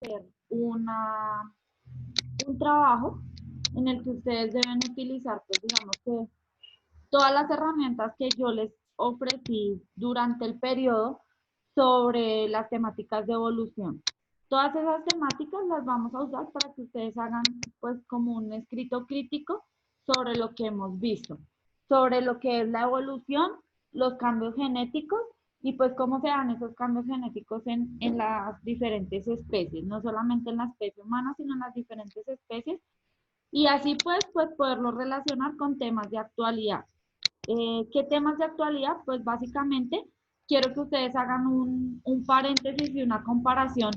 hacer un trabajo en el que ustedes deben utilizar, pues digamos que todas las herramientas que yo les ofrecí durante el periodo sobre las temáticas de evolución. Todas esas temáticas las vamos a usar para que ustedes hagan pues como un escrito crítico sobre lo que hemos visto, sobre lo que es la evolución, los cambios genéticos y pues cómo se dan esos cambios genéticos en las diferentes especies, no solamente en la especie humana, sino en las diferentes especies y así pues poderlo relacionar con temas de actualidad. ¿Qué temas de actualidad? Pues básicamente quiero que ustedes hagan un paréntesis y una comparación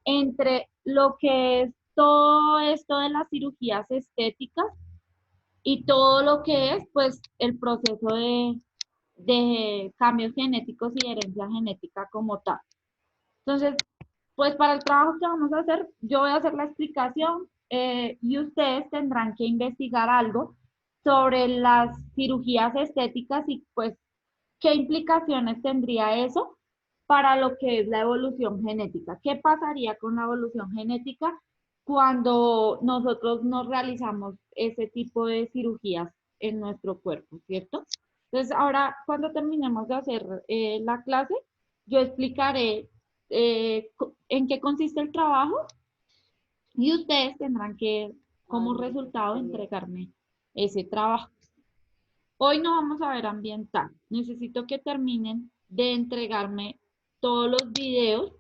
entre lo que es todo esto de las cirugías estéticas y todo lo que es pues el proceso de cambios genéticos y herencia genética como tal. Entonces, pues para el trabajo que vamos a hacer, yo voy a hacer la explicación y ustedes tendrán que investigar algo sobre las cirugías estéticas y pues qué implicaciones tendría eso para lo que es la evolución genética. ¿Qué pasaría con la evolución genética cuando nosotros nos realizamos ese tipo de cirugías en nuestro cuerpo, ¿cierto? Entonces, ahora cuando terminemos de hacer la clase, yo explicaré en qué consiste el trabajo y ustedes tendrán que, como resultado, entregarme ese trabajo. Hoy no vamos a ver ambiental. Necesito que terminen de entregarme todos los videos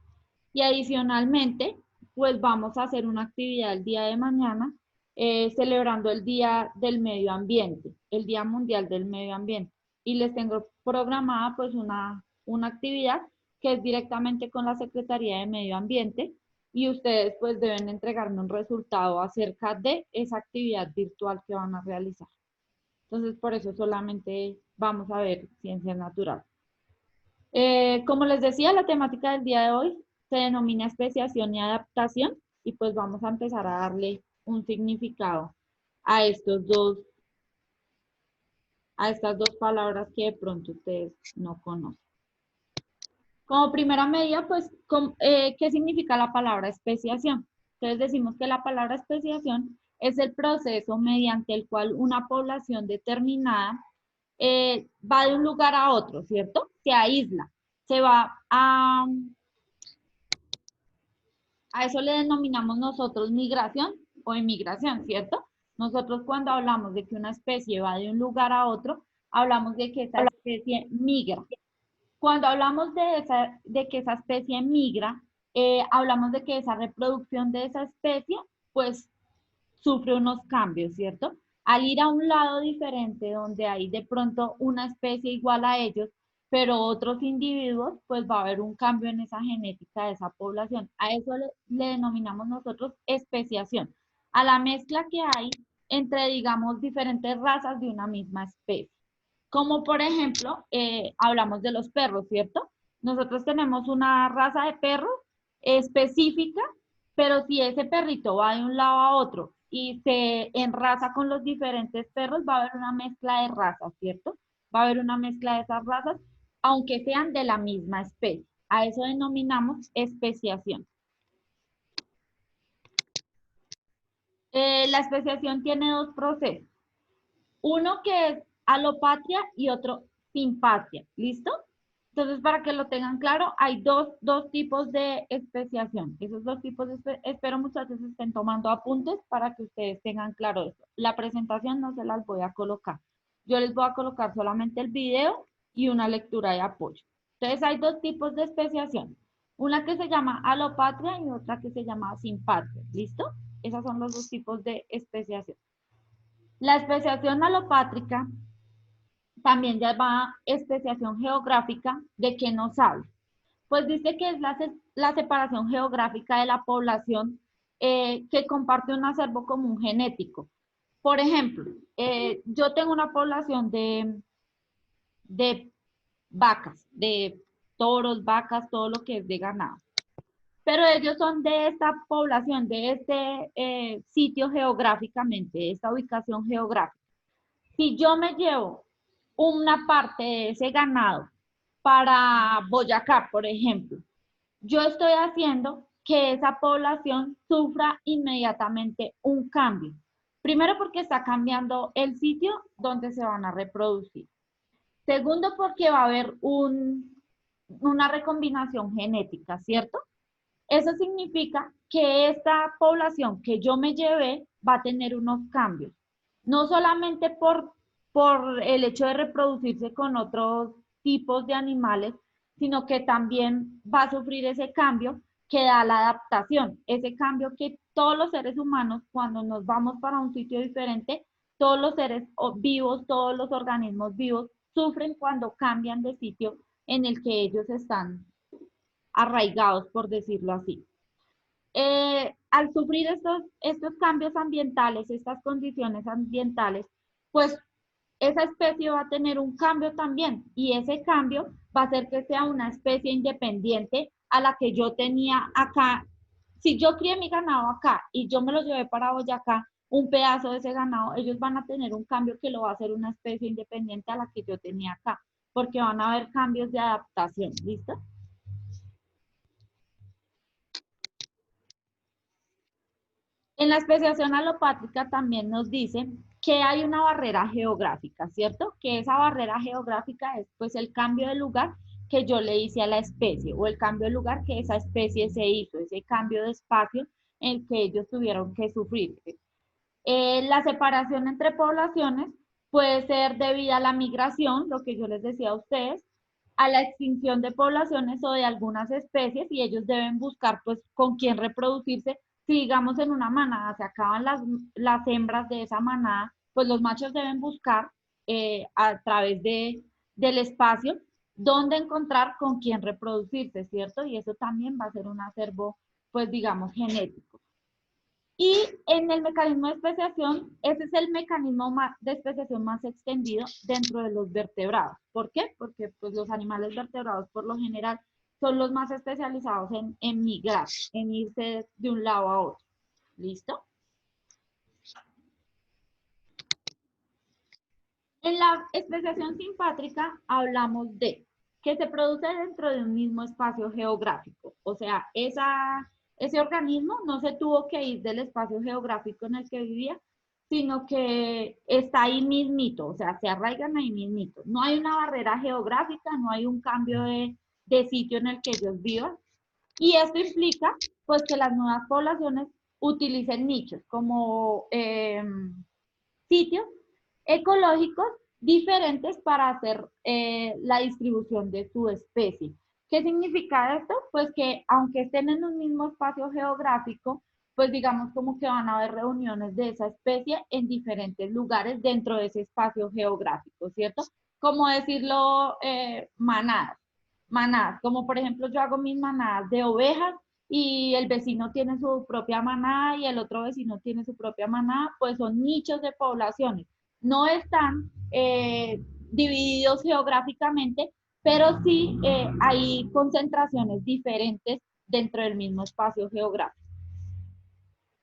y adicionalmente, pues vamos a hacer una actividad el día de mañana celebrando el Día del Medio Ambiente, el Día Mundial del Medio Ambiente. Y les tengo programada pues una actividad que es directamente con la Secretaría de Medio Ambiente y ustedes pues deben entregarme un resultado acerca de esa actividad virtual que van a realizar. Entonces, por eso solamente vamos a ver ciencias naturales. Como les decía, la temática del día de hoy se denomina especiación y adaptación y pues vamos a empezar a darle un significado a a estas dos palabras que de pronto ustedes no conocen. Como primera medida, pues, ¿qué significa la palabra especiación? Entonces decimos que la palabra especiación es el proceso mediante el cual una población determinada va de un lugar a otro, ¿cierto? Se aísla, se va a eso le denominamos nosotros migración o emigración, ¿cierto? Nosotros cuando hablamos de que una especie va de un lugar a otro, hablamos de que esa especie migra. Cuando hablamos de que esa especie migra, hablamos de que esa reproducción de esa especie, pues sufre unos cambios, ¿cierto? Al ir a un lado diferente donde hay de pronto una especie igual a ellos, pero otros individuos, pues va a haber un cambio en esa genética de esa población. A eso le denominamos nosotros especiación, a la mezcla que hay entre, digamos, diferentes razas de una misma especie. Como por ejemplo, hablamos de los perros, ¿cierto? Nosotros tenemos una raza de perros específica, pero si ese perrito va de un lado a otro y se enraza con los diferentes perros, va a haber una mezcla de razas, ¿cierto? Va a haber una mezcla de esas razas, aunque sean de la misma especie. A eso denominamos especiación. La especiación tiene dos procesos. Uno que es alopatria y otro simpatria. ¿Listo? Entonces, para que lo tengan claro, hay dos tipos de especiación. Esos dos tipos espero muchachos estén tomando apuntes para que ustedes tengan claro eso. La presentación no se las voy a colocar. Yo les voy a colocar solamente el video y una lectura de apoyo. Entonces, hay dos tipos de especiación. Una que se llama alopatria y otra que se llama simpatria. ¿Listo? Esos son los dos tipos de especiación. La especiación alopátrica también llama especiación geográfica, ¿de qué nos habla? Pues dice que es la separación geográfica de la población que comparte un acervo común genético. Por ejemplo, yo tengo una población de vacas, de toros, vacas, todo lo que es de ganado. Pero ellos son de esta población, de este sitio geográficamente, de esta ubicación geográfica. Si yo me llevo una parte de ese ganado para Boyacá, por ejemplo, yo estoy haciendo que esa población sufra inmediatamente un cambio. Primero porque está cambiando el sitio donde se van a reproducir. Segundo porque va a haber una recombinación genética, ¿cierto? Eso significa que esta población que yo me llevé va a tener unos cambios, no solamente por el hecho de reproducirse con otros tipos de animales, sino que también va a sufrir ese cambio que da la adaptación, ese cambio que todos los seres humanos, cuando nos vamos para un sitio diferente, todos los seres vivos, todos los organismos vivos, sufren cuando cambian de sitio en el que ellos están arraigados, por decirlo así. Al sufrir estos cambios ambientales, estas condiciones ambientales, pues esa especie va a tener un cambio también y ese cambio va a hacer que sea una especie independiente a la que yo tenía acá. Si yo crié mi ganado acá y yo me lo llevé para Boyacá, un pedazo de ese ganado, ellos van a tener un cambio que lo va a hacer una especie independiente a la que yo tenía acá, porque van a haber cambios de adaptación, ¿listo? En la especiación alopátrica también nos dice que hay una barrera geográfica, ¿cierto? Que esa barrera geográfica es pues el cambio de lugar que yo le hice a la especie o el cambio de lugar que esa especie se hizo, ese cambio de espacio en el que ellos tuvieron que sufrir. La separación entre poblaciones puede ser debida a la migración, lo que yo les decía a ustedes, a la extinción de poblaciones o de algunas especies y ellos deben buscar pues con quién reproducirse. Si digamos en una manada se acaban las hembras de esa manada, pues los machos deben buscar a través del espacio dónde encontrar con quién reproducirse, ¿cierto? Y eso también va a ser un acervo, pues digamos, genético. Y en el mecanismo de especiación, ese es el mecanismo de especiación más extendido dentro de los vertebrados. ¿Por qué? Porque pues, los animales vertebrados por lo general son los más especializados en migrar, en irse de un lado a otro. ¿Listo? En la especiación simpátrica hablamos de que se produce dentro de un mismo espacio geográfico. O sea, ese organismo no se tuvo que ir del espacio geográfico en el que vivía, sino que está ahí mismito, o sea, se arraigan ahí mismito. No hay una barrera geográfica, no hay un cambio de sitio en el que ellos vivan. Y esto implica, pues, que las nuevas poblaciones utilicen nichos como sitios ecológicos diferentes para hacer la distribución de su especie. ¿Qué significa esto? Pues que aunque estén en un mismo espacio geográfico, pues digamos como que van a haber reuniones de esa especie en diferentes lugares dentro de ese espacio geográfico, ¿cierto? Como decirlo, manadas, como por ejemplo yo hago mis manadas de ovejas y el vecino tiene su propia manada y el otro vecino tiene su propia manada, pues son nichos de poblaciones. No están divididos geográficamente, pero sí hay concentraciones diferentes dentro del mismo espacio geográfico.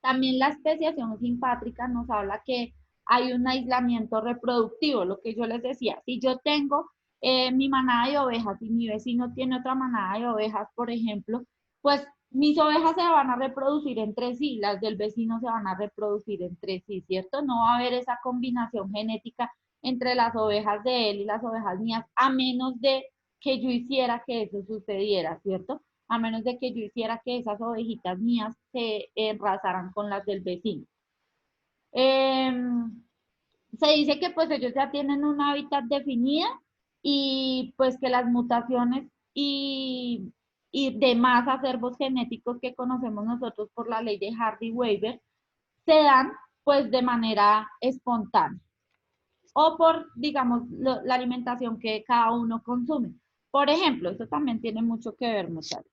También la especiación simpátrica nos habla que hay un aislamiento reproductivo, lo que yo les decía, si yo tengo mi manada de ovejas y mi vecino tiene otra manada de ovejas, por ejemplo, pues mis ovejas se van a reproducir entre sí, las del vecino se van a reproducir entre sí, ¿cierto? No va a haber esa combinación genética entre las ovejas de él y las ovejas mías, a menos de que yo hiciera que eso sucediera, ¿cierto? A menos de que yo hiciera que esas ovejitas mías se enrazaran con las del vecino. Eh, Se dice que pues ellos ya tienen un hábitat definido y pues que las mutaciones y demás acervos genéticos que conocemos nosotros por la ley de Hardy-Weaver se dan pues de manera espontánea o por, digamos, la alimentación que cada uno consume. Por ejemplo, esto también tiene mucho que ver, muchachos.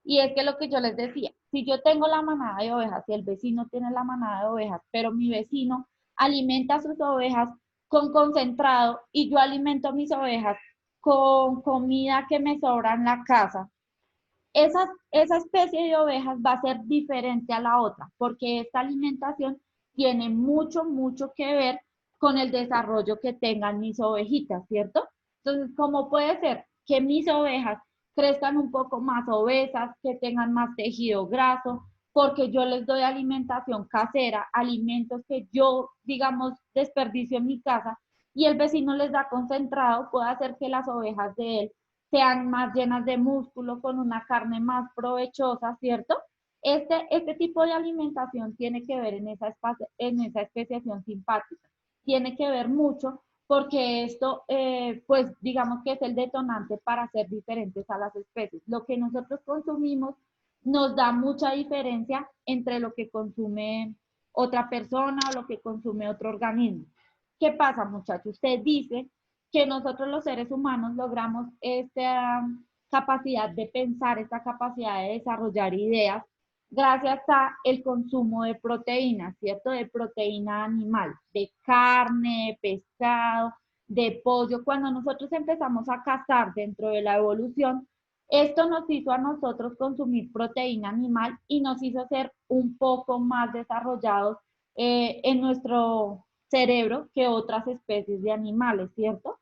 Y es que lo que yo les decía, si yo tengo la manada de ovejas y el vecino tiene la manada de ovejas, pero mi vecino alimenta a sus ovejas con concentrado y yo alimento a mis ovejas con comida que me sobra en la casa, esa especie de ovejas va a ser diferente a la otra, porque esta alimentación tiene mucho, mucho que ver con el desarrollo que tengan mis ovejitas, ¿cierto? Entonces, ¿cómo puede ser que mis ovejas crezcan un poco más obesas, que tengan más tejido graso, porque yo les doy alimentación casera, alimentos que yo, digamos, desperdicio en mi casa y el vecino les da concentrado, puede hacer que las ovejas de él sean más llenas de músculo, con una carne más provechosa, ¿cierto? Este tipo de alimentación tiene que ver en esa especiación simpática, tiene que ver mucho porque esto, pues digamos que es el detonante para ser diferentes a las especies. Lo que nosotros consumimos nos da mucha diferencia entre lo que consume otra persona o lo que consume otro organismo. ¿Qué pasa, muchachos? Usted dice que nosotros los seres humanos logramos esta capacidad de pensar, esta capacidad de desarrollar ideas gracias a el consumo de proteínas, ¿cierto? De proteína animal, de carne, de pescado, de pollo. Cuando nosotros empezamos a cazar dentro de la evolución, esto nos hizo a nosotros consumir proteína animal y nos hizo ser un poco más desarrollados en nuestro cerebro que otras especies de animales, ¿cierto?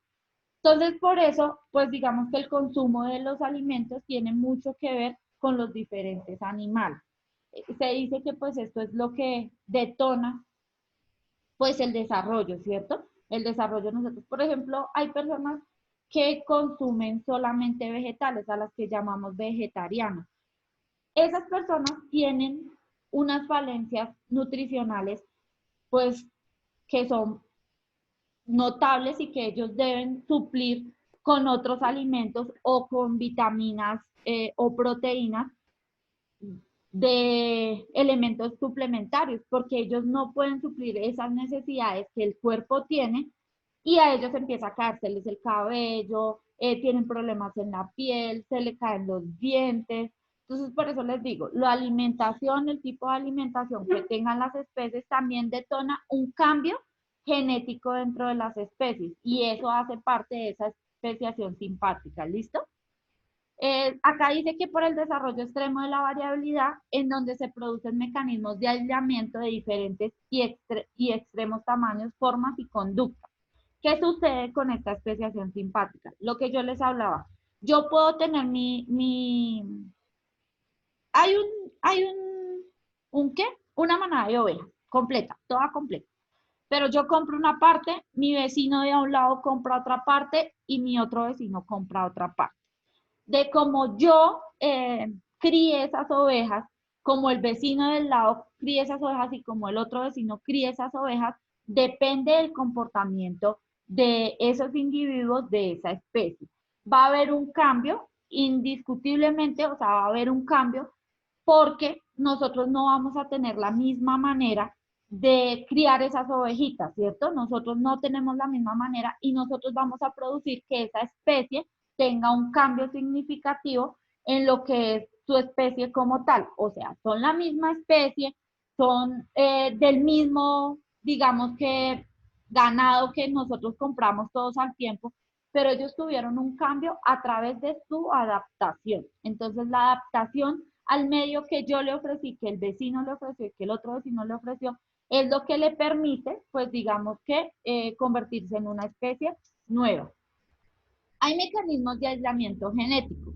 Entonces, por eso, pues digamos que el consumo de los alimentos tiene mucho que ver con los diferentes animales. Se dice que pues esto es lo que detona pues el desarrollo, ¿cierto? El desarrollo de nosotros. Por ejemplo, hay personas que consumen solamente vegetales, a las que llamamos vegetarianos. Esas personas tienen unas falencias nutricionales, pues, que son notables y que ellos deben suplir con otros alimentos o con vitaminas o proteínas de elementos suplementarios, porque ellos no pueden suplir esas necesidades que el cuerpo tiene y a ellos empieza a caérseles el cabello, tienen problemas en la piel, se le caen los dientes. Entonces, por eso les digo, la alimentación, el tipo de alimentación que tengan las especies también detona un cambio genético dentro de las especies y eso hace parte de esa especiación simpática, ¿listo? Acá dice que por el desarrollo extremo de la variabilidad, en donde se producen mecanismos de aislamiento de diferentes y extremos tamaños, formas y conductas. ¿Qué sucede con esta especiación simpática? Lo que yo les hablaba. Yo puedo tener hay un ¿qué? Una manada de ovejas, completa, toda completa. Pero yo compro una parte, mi vecino de a un lado compra otra parte y mi otro vecino compra otra parte. De cómo yo críe esas ovejas, como el vecino del lado críe esas ovejas y como el otro vecino críe esas ovejas, depende del comportamiento de esos individuos de esa especie. Va a haber un cambio, indiscutiblemente, o sea, va a haber un cambio porque nosotros no vamos a tener la misma manera de criar esas ovejitas, ¿cierto? Nosotros no tenemos la misma manera y nosotros vamos a producir que esa especie tenga un cambio significativo en lo que es su especie como tal. O sea, son la misma especie, son del mismo, digamos que, ganado que nosotros compramos todos al tiempo, pero ellos tuvieron un cambio a través de su adaptación. Entonces, la adaptación al medio que yo le ofrecí, que el vecino le ofreció, que el otro vecino le ofreció, es lo que le permite, pues digamos que, convertirse en una especie nueva. Hay mecanismos de aislamiento genético.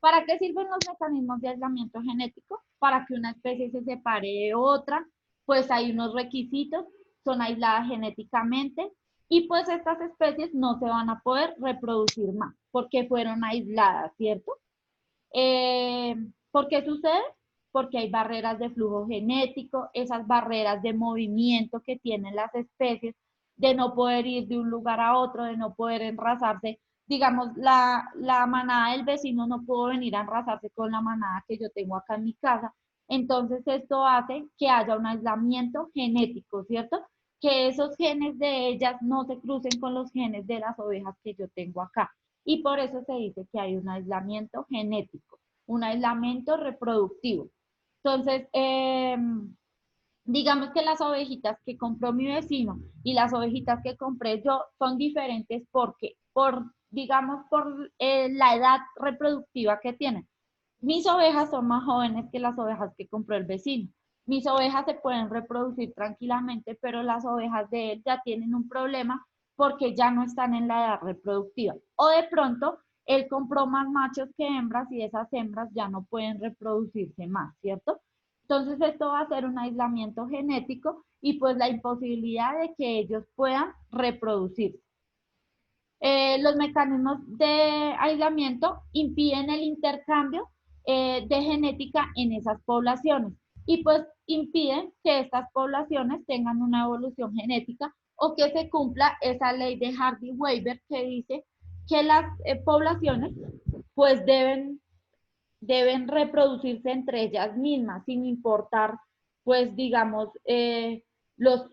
¿Para qué sirven los mecanismos de aislamiento genético? Para que una especie se separe de otra, pues hay unos requisitos, son aisladas genéticamente y pues estas especies no se van a poder reproducir más porque fueron aisladas, ¿cierto? ¿Por qué sucede? Porque hay barreras de flujo genético, esas barreras de movimiento que tienen las especies, de no poder ir de un lugar a otro, de no poder enrazarse. Digamos, la manada del vecino no pudo venir a enrazarse con la manada que yo tengo acá en mi casa. Entonces, esto hace que haya un aislamiento genético, ¿cierto? Que esos genes de ellas no se crucen con los genes de las ovejas que yo tengo acá y por eso se dice que hay un aislamiento genético, un aislamiento reproductivo. Entonces, digamos que las ovejitas que compró mi vecino y las ovejitas que compré yo son diferentes porque, digamos, por la edad reproductiva que tienen. Mis ovejas son más jóvenes que las ovejas que compró el vecino. Mis ovejas se pueden reproducir tranquilamente, pero las ovejas de él ya tienen un problema porque ya no están en la edad reproductiva. O de pronto él compró más machos que hembras y esas hembras ya no pueden reproducirse más, ¿cierto? Entonces esto va a ser un aislamiento genético y pues la imposibilidad de que ellos puedan reproducirse. Los mecanismos de aislamiento impiden el intercambio de genética en esas poblaciones y pues impiden que estas poblaciones tengan una evolución genética o que se cumpla esa ley de Hardy-Weaver que dice que las poblaciones pues deben reproducirse entre ellas mismas sin importar pues digamos los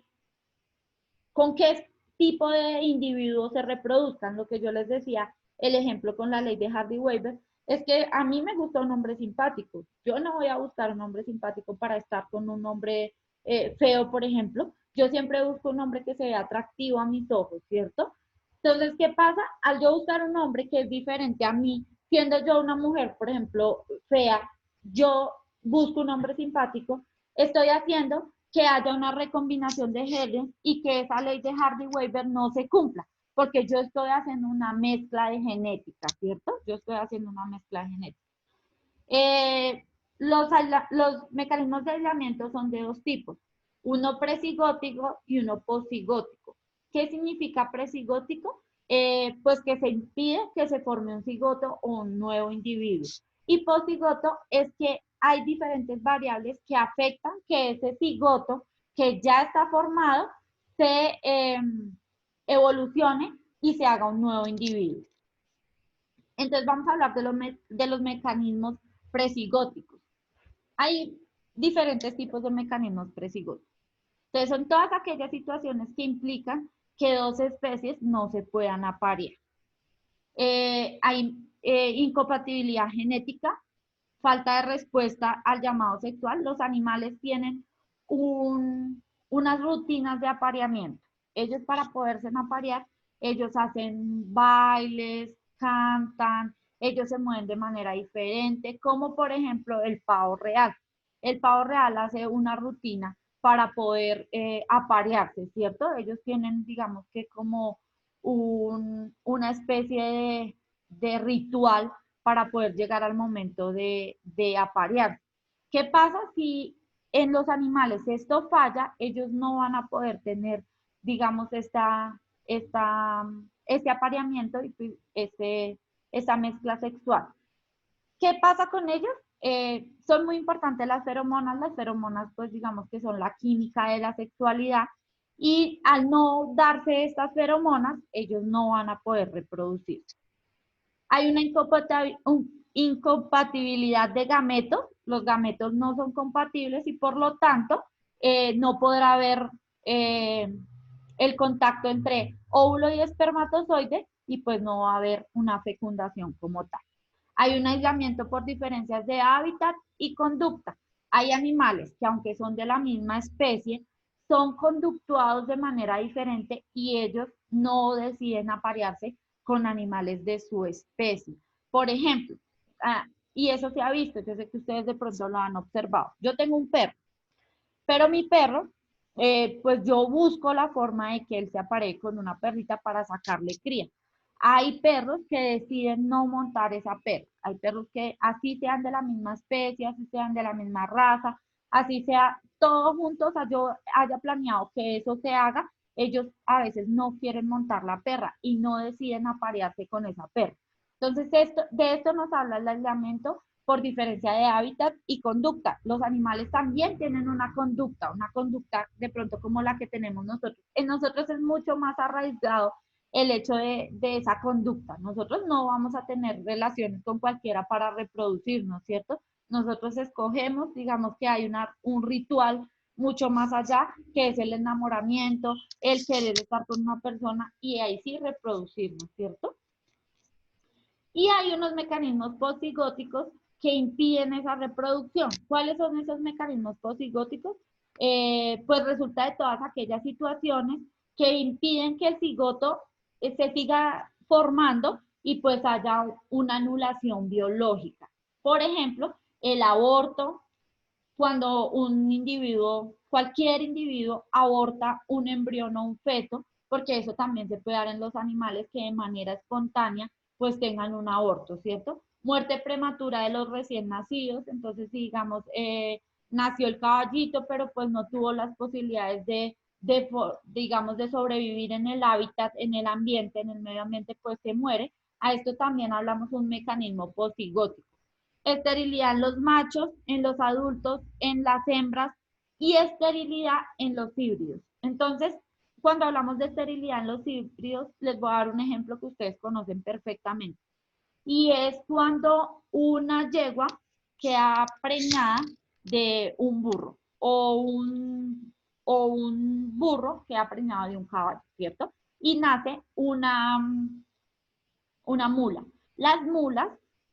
con qué tipo de individuos se reproduzcan. Lo que yo les decía, el ejemplo con la ley de Hardy-Weaver, es que a mí me gusta un hombre simpático. Yo no voy a buscar un hombre simpático para estar con un hombre feo, por ejemplo. Yo siempre busco un hombre que se vea atractivo a mis ojos, ¿cierto? Entonces, ¿qué pasa? Al yo buscar un hombre que es diferente a mí, siendo yo una mujer, por ejemplo, fea, yo busco un hombre simpático, estoy haciendo que haya una recombinación de genes y que esa ley de Hardy-Weaver no se cumpla, porque yo estoy haciendo una mezcla de genética, ¿cierto? Yo estoy haciendo una mezcla de genética. Eh, los mecanismos de aislamiento son de dos tipos, uno presigótico y uno posigótico. ¿Qué significa presigótico? Pues que se impide que se forme un cigoto o un nuevo individuo. Y posigoto es que hay diferentes variables que afectan que ese cigoto que ya está formado se evolucione y se haga un nuevo individuo. Entonces vamos a hablar de los mecanismos presigóticos. Hay diferentes tipos de mecanismos presigóticos. Entonces son todas aquellas situaciones que implican que dos especies no se puedan aparear. Hay incompatibilidad genética, falta de respuesta al llamado sexual. Los animales tienen unas rutinas de apareamiento. Ellos para poderse aparear, ellos hacen bailes, cantan, ellos se mueven de manera diferente, como por ejemplo el pavo real. El pavo real hace una rutina para poder aparearse, ¿cierto? Ellos tienen, digamos que como una especie de ritual para poder llegar al momento de aparear. ¿Qué pasa si en los animales esto falla? Ellos no van a poder tener, digamos, este apareamiento y esta mezcla sexual. ¿Qué pasa con ellos? Son muy importantes las feromonas pues digamos que son la química de la sexualidad y al no darse estas feromonas, ellos no van a poder reproducirse. Hay una incompatibilidad de gametos, los gametos no son compatibles y por lo tanto no podrá haber el contacto entre óvulo y espermatozoide y pues no va a haber una fecundación como tal. Hay un aislamiento por diferencias de hábitat y conducta. Hay animales que aunque son de la misma especie, son conductuados de manera diferente y ellos no deciden aparearse con animales de su especie. Por ejemplo, y eso se ha visto, yo sé que ustedes de pronto lo han observado. Yo tengo un perro, pero mi perro, pues yo busco la forma de que él se aparee con una perrita para sacarle cría. Hay perros que deciden no montar esa perra. Hay perros que así sean de la misma especie, así sean de la misma raza, así sea todos juntos, yo haya planeado que eso se haga, ellos a veces no quieren montar la perra y no deciden aparearse con esa perra. Entonces, de esto nos habla el aislamiento por diferencia de hábitat y conducta. Los animales también tienen una conducta de pronto como la que tenemos nosotros. En nosotros es mucho más arraigado el hecho de esa conducta. Nosotros no vamos a tener relaciones con cualquiera para reproducirnos, ¿cierto? Nosotros escogemos, digamos que hay un ritual mucho más allá, que es el enamoramiento, el querer estar con una persona y ahí sí reproducirnos, ¿cierto? Y hay unos mecanismos posigóticos que impiden esa reproducción. ¿Cuáles son esos mecanismos posigóticos? Pues resulta de todas aquellas situaciones que impiden que el cigoto se siga formando y pues haya una anulación biológica. Por ejemplo, el aborto, cuando un individuo, cualquier individuo aborta un embrión o un feto, porque eso también se puede dar en los animales que de manera espontánea pues tengan un aborto, ¿cierto? Muerte prematura de los recién nacidos, entonces si digamos, nació el caballito, pero pues no tuvo las posibilidades digamos, de sobrevivir en el hábitat, en el ambiente, en el medio ambiente, pues se muere. A esto también hablamos un mecanismo posigótico. Esterilidad en los machos, en los adultos, en las hembras y esterilidad en los híbridos. Entonces, cuando hablamos de esterilidad en los híbridos, les voy a dar un ejemplo que ustedes conocen perfectamente. Y es cuando una yegua queda preñada de un burro o un burro queda preñado de un caballo, ¿cierto? Y nace una mula. Las mulas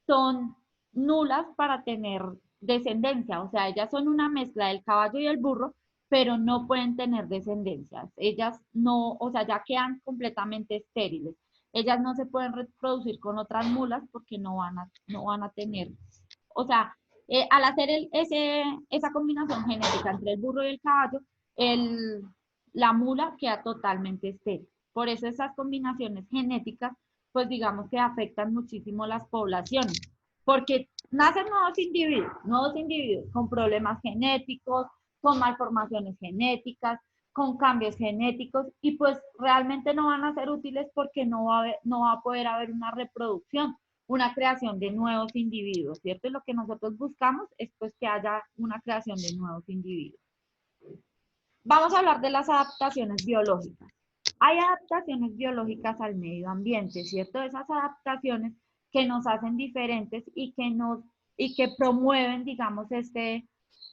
son nulas para tener descendencia, o sea, ellas son una mezcla del caballo y el burro, pero no pueden tener descendencias. Ellas no, o sea, ya quedan completamente estériles. Ellas no se pueden reproducir con otras mulas porque no van a tener, o sea, al hacer esa combinación genética entre el burro y el caballo, el, la mula queda totalmente estéril. Por eso esas combinaciones genéticas pues digamos que afectan muchísimo las poblaciones, porque nacen nuevos individuos con problemas genéticos, con malformaciones genéticas, con cambios genéticos, y pues realmente no van a ser útiles porque no va a poder haber una reproducción, una creación de nuevos individuos, ¿cierto? Y lo que nosotros buscamos es pues que haya una creación de nuevos individuos. Vamos a hablar de las adaptaciones biológicas. Hay adaptaciones biológicas al medio ambiente, ¿cierto? Esas adaptaciones que nos hacen diferentes y que promueven, digamos,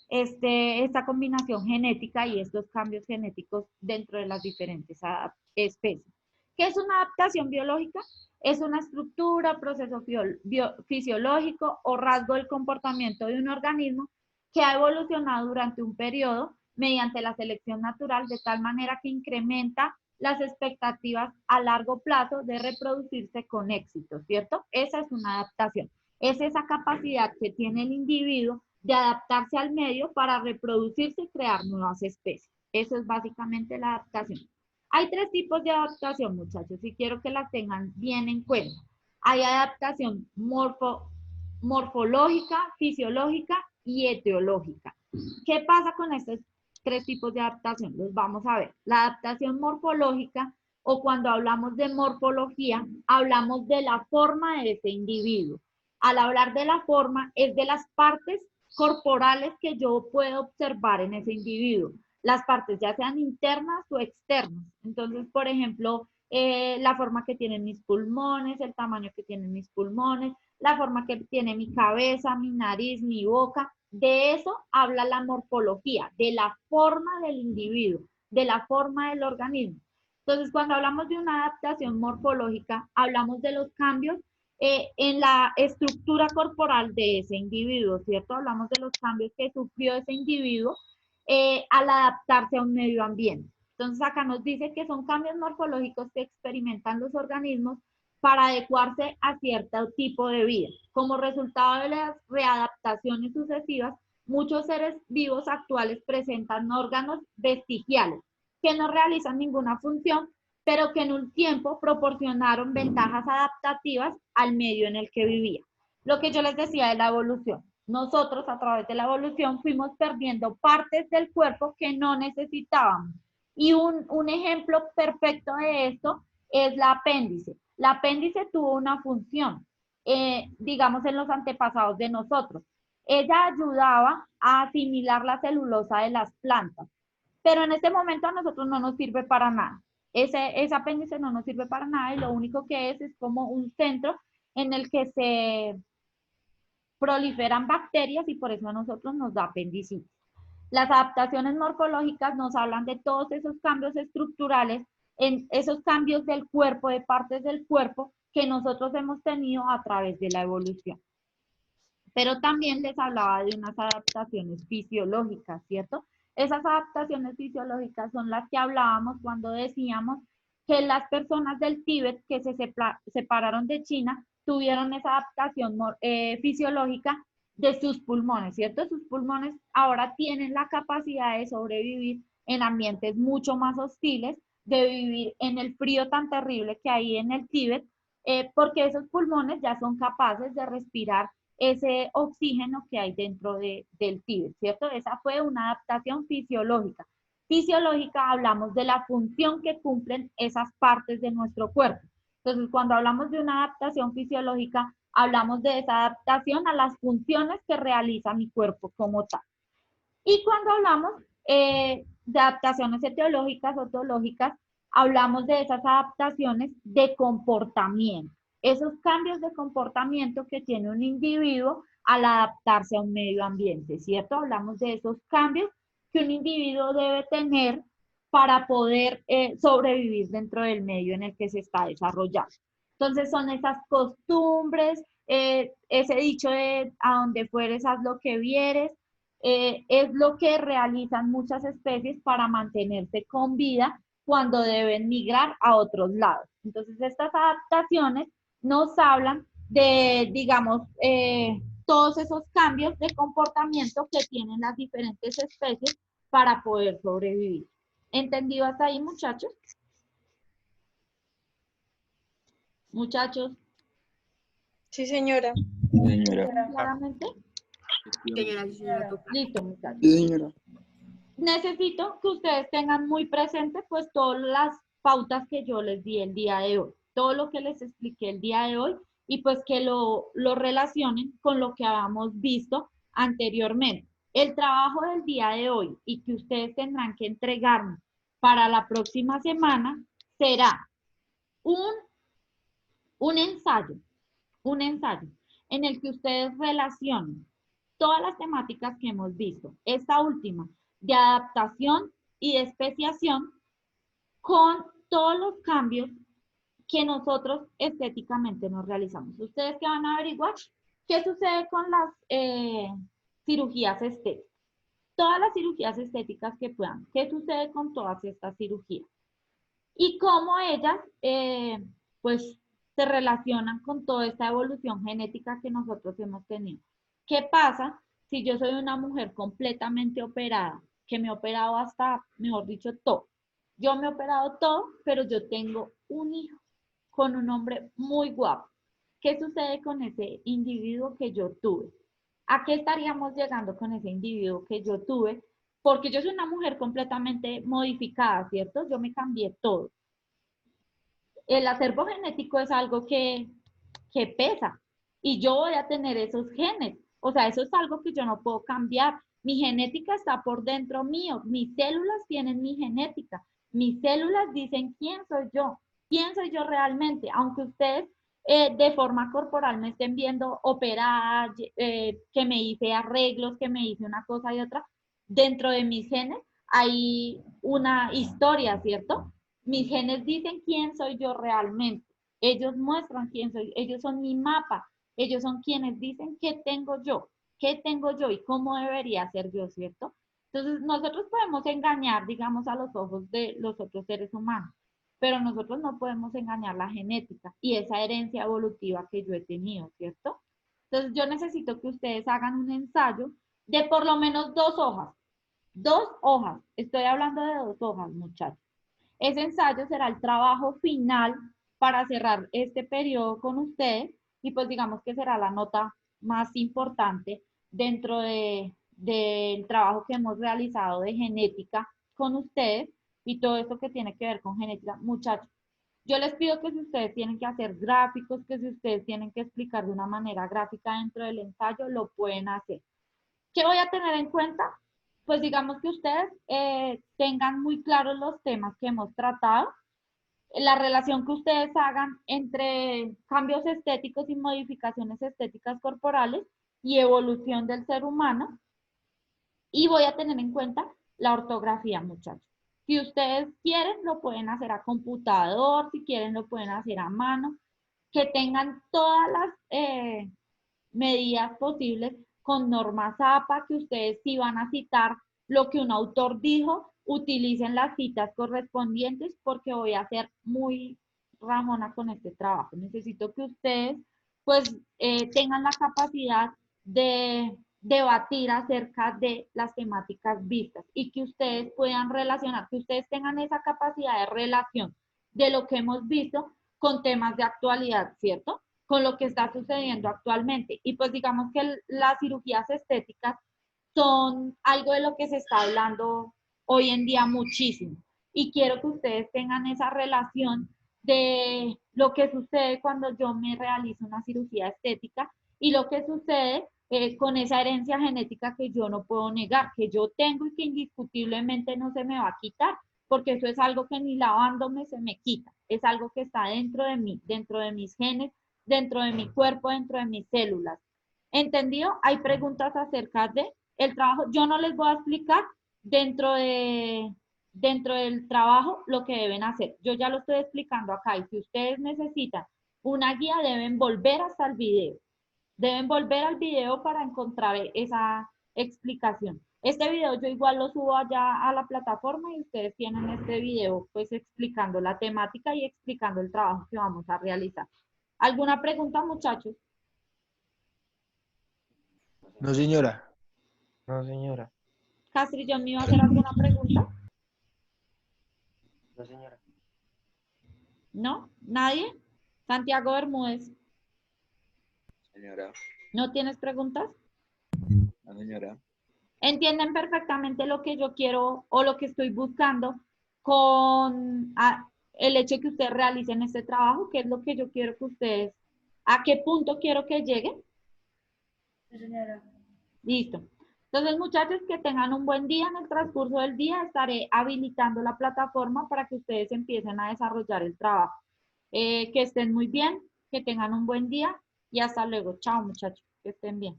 esta combinación genética y estos cambios genéticos dentro de las diferentes especies. ¿Qué es una adaptación biológica? Es una estructura, proceso fisiológico o rasgo del comportamiento de un organismo que ha evolucionado durante un periodo mediante la selección natural de tal manera que incrementa las expectativas a largo plazo de reproducirse con éxito, ¿cierto? Esa es una adaptación. Es esa capacidad que tiene el individuo de adaptarse al medio para reproducirse y crear nuevas especies. Eso es básicamente la adaptación. Hay tres tipos de adaptación, muchachos, y quiero que las tengan bien en cuenta. Hay adaptación morfológica, fisiológica y etiológica. ¿Qué pasa con estos tres tipos de adaptación? Los vamos a ver. La adaptación morfológica, o cuando hablamos de morfología, hablamos de la forma de ese individuo. Al hablar de la forma, es de las partes corporales que yo puedo observar en ese individuo. Las partes ya sean internas o externas. Entonces, por ejemplo, la forma que tienen mis pulmones, el tamaño que tienen mis pulmones, la forma que tiene mi cabeza, mi nariz, mi boca. De eso habla la morfología, de la forma del individuo, de la forma del organismo. Entonces, cuando hablamos de una adaptación morfológica, hablamos de los cambios en la estructura corporal de ese individuo, ¿cierto? Hablamos de los cambios que sufrió ese individuo al adaptarse a un medio ambiente. Entonces, acá nos dice que son cambios morfológicos que experimentan los organismos para adecuarse a cierto tipo de vida. Como resultado de las readaptaciones sucesivas, muchos seres vivos actuales presentan órganos vestigiales que no realizan ninguna función, pero que en un tiempo proporcionaron ventajas adaptativas al medio en el que vivía. Lo que yo les decía de la evolución. Nosotros a través de la evolución fuimos perdiendo partes del cuerpo que no necesitábamos. Y un ejemplo perfecto de esto es la apéndice. La apéndice tuvo una función, digamos, en los antepasados de nosotros. Ella ayudaba a asimilar la celulosa de las plantas, pero en este momento a nosotros no nos sirve para nada. Ese apéndice no nos sirve para nada y lo único que es como un centro en el que se proliferan bacterias y por eso a nosotros nos da apendicitis. Las adaptaciones morfológicas nos hablan de todos esos cambios estructurales, en esos cambios del cuerpo, de partes del cuerpo que nosotros hemos tenido a través de la evolución. Pero también les hablaba de unas adaptaciones fisiológicas, ¿cierto? Esas adaptaciones fisiológicas son las que hablábamos cuando decíamos que las personas del Tíbet que se separaron de China tuvieron esa adaptación fisiológica de sus pulmones, ¿cierto? Sus pulmones ahora tienen la capacidad de sobrevivir en ambientes mucho más hostiles, de vivir en el frío tan terrible que hay en el Tíbet, porque esos pulmones ya son capaces de respirar ese oxígeno que hay dentro del TIBET, ¿cierto? Esa fue una adaptación fisiológica. Fisiológica hablamos de la función que cumplen esas partes de nuestro cuerpo. Entonces, cuando hablamos de una adaptación fisiológica, hablamos de esa adaptación a las funciones que realiza mi cuerpo como tal. Y cuando hablamos de adaptaciones etiológicas o teológicas, hablamos de esas adaptaciones de comportamiento, esos cambios de comportamiento que tiene un individuo al adaptarse a un medio ambiente, ¿cierto? Hablamos de esos cambios que un individuo debe tener para poder sobrevivir dentro del medio en el que se está desarrollando. Entonces son esas costumbres, ese dicho de a donde fueres, haz lo que vieres, es lo que realizan muchas especies para mantenerse con vida cuando deben migrar a otros lados. Entonces, estas adaptaciones nos hablan de, digamos, todos esos cambios de comportamiento que tienen las diferentes especies para poder sobrevivir. ¿Entendido hasta ahí, muchachos? Muchachos. Sí, señora. Sí, señora. ¿Claramente? Listo, muchachos. Sí, señora. Necesito que ustedes tengan muy presente pues todas las pautas que yo les di el día de hoy, todo lo que les expliqué el día de hoy y pues que lo relacionen con lo que habíamos visto anteriormente. El trabajo del día de hoy y que ustedes tendrán que entregarme para la próxima semana será un, un ensayo, un ensayo en el que ustedes relacionen todas las temáticas que hemos visto, esta última, de adaptación y de especiación, con todos los cambios que nosotros estéticamente nos realizamos. Ustedes que van a averiguar qué sucede con las cirugías estéticas. Todas las cirugías estéticas que puedan. ¿Qué sucede con todas estas cirugías? Y cómo ellas, pues, se relacionan con toda esta evolución genética que nosotros hemos tenido. ¿Qué pasa si yo soy una mujer completamente operada, que me he operado hasta, mejor dicho, todo? Yo me he operado todo, pero yo tengo un hijo con un hombre muy guapo. ¿Qué sucede con ese individuo que yo tuve? ¿A qué estaríamos llegando con ese individuo que yo tuve? Porque yo soy una mujer completamente modificada, ¿cierto? Yo me cambié todo. El acervo genético es algo que pesa y yo voy a tener esos genes. O sea, eso es algo que yo no puedo cambiar. Mi genética está por dentro mío. Mis células tienen mi genética. Mis células dicen quién soy yo realmente. Aunque ustedes de forma corporal me estén viendo operada, que me hice arreglos, que me hice una cosa y otra, dentro de mis genes hay una historia, ¿cierto? Mis genes dicen quién soy yo realmente. Ellos muestran quién soy. Ellos son mi mapa. Ellos son quienes dicen qué tengo yo y cómo debería ser yo, ¿cierto? Entonces, nosotros podemos engañar, digamos, a los ojos de los otros seres humanos, pero nosotros no podemos engañar la genética y esa herencia evolutiva que yo he tenido, ¿cierto? Entonces, yo necesito que ustedes hagan un ensayo de por lo menos 2 hojas. 2 hojas. Estoy hablando de 2 hojas, muchachos. Ese ensayo será el trabajo final para cerrar este periodo con ustedes y pues digamos que será la nota más importante dentro del trabajo que hemos realizado de genética con ustedes y todo esto que tiene que ver con genética. Muchachos, yo les pido que si ustedes tienen que hacer gráficos, que si ustedes tienen que explicar de una manera gráfica dentro del ensayo, lo pueden hacer. ¿Qué voy a tener en cuenta? Pues digamos que ustedes tengan muy claros los temas que hemos tratado, la relación que ustedes hagan entre cambios estéticos y modificaciones estéticas corporales y evolución del ser humano. Y voy a tener en cuenta la ortografía, muchachos. Si ustedes quieren, lo pueden hacer a computador, si quieren, lo pueden hacer a mano, que tengan todas las medidas posibles con normas APA, que ustedes si van a citar lo que un autor dijo, utilicen las citas correspondientes porque voy a ser muy rajona con este trabajo. Necesito que ustedes pues tengan la capacidad de debatir acerca de las temáticas vistas y que ustedes puedan relacionar, que ustedes tengan esa capacidad de relación de lo que hemos visto con temas de actualidad, ¿cierto? Con lo que está sucediendo actualmente. Y pues digamos que las cirugías estéticas son algo de lo que se está hablando hoy en día muchísimo. Y quiero que ustedes tengan esa relación de lo que sucede cuando yo me realizo una cirugía estética y lo que sucede con esa herencia genética que yo no puedo negar, que yo tengo y que indiscutiblemente no se me va a quitar, porque eso es algo que ni lavándome se me quita, es algo que está dentro de mí, dentro de mis genes, dentro de mi cuerpo, dentro de mis células. ¿Entendido? Hay preguntas acerca de el trabajo. Yo no les voy a explicar dentro dentro del trabajo lo que deben hacer. Yo ya lo estoy explicando acá y si ustedes necesitan una guía deben volver hasta el video. Deben volver al video para encontrar esa explicación. Este video yo igual lo subo allá a la plataforma y ustedes tienen este video pues explicando la temática y explicando el trabajo que vamos a realizar. ¿Alguna pregunta, muchachos? No, señora. No, señora. Castrillón, ¿me iba a hacer alguna pregunta? No, señora. ¿No? ¿Nadie? Santiago Bermúdez, Señora. ¿no tienes preguntas? No, señora. ¿Entienden perfectamente lo que yo quiero o lo que estoy buscando con el hecho de que ustedes realicen este trabajo? ¿Qué es lo que yo quiero que ustedes, a qué punto quiero que lleguen? Sí, señora. Listo. Entonces, muchachos, que tengan un buen día. En el transcurso del día estaré habilitando la plataforma para que ustedes empiecen a desarrollar el trabajo. Que estén muy bien, que tengan un buen día y hasta luego. Chao, muchachos, que estén bien.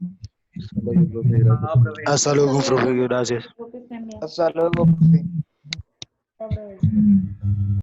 Hasta luego, profe. Gracias. Que estén bien. Hasta luego, profe. Hasta luego.